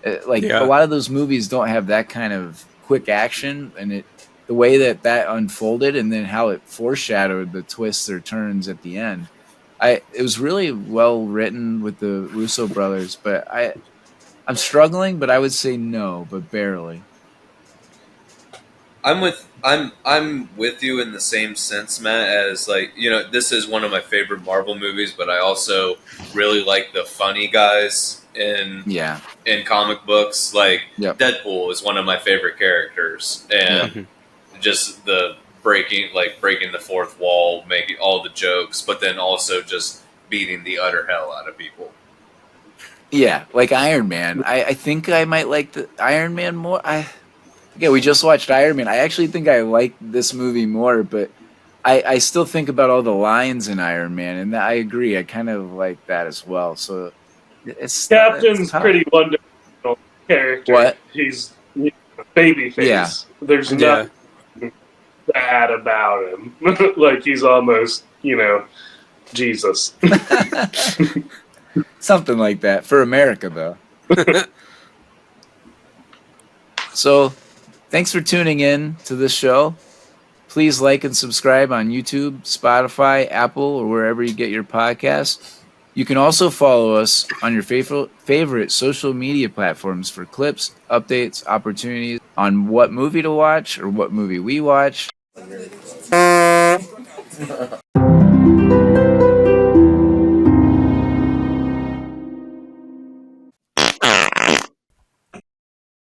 A lot of those movies don't have that kind of quick action, and the way that unfolded and then how it foreshadowed the twists or turns at the end. It was really well written with the Russo brothers, but I'm struggling, but I would say no, but barely. I'm with you in the same sense, Matt, as this is one of my favorite Marvel movies, but I also really like the funny guys in comic books. Deadpool is one of my favorite characters, and just the breaking the fourth wall, making all the jokes, but then also just beating the utter hell out of people. Yeah, like Iron Man. I think I might like the Iron Man more. We just watched Iron Man. I actually think I like this movie more, but I still think about all the lines in Iron Man, and I agree. I kind of like that as well. So Captain's pretty wonderful character. What? He's babyface. Yeah. There's nothing bad about him. Like he's almost, Jesus. Something like that for America, though. So, thanks for tuning in to this show. Please like and subscribe on YouTube, Spotify, Apple, or wherever you get your podcasts. You can also follow us on your favorite social media platforms for clips, updates, opportunities on what movie to watch or what movie we watch.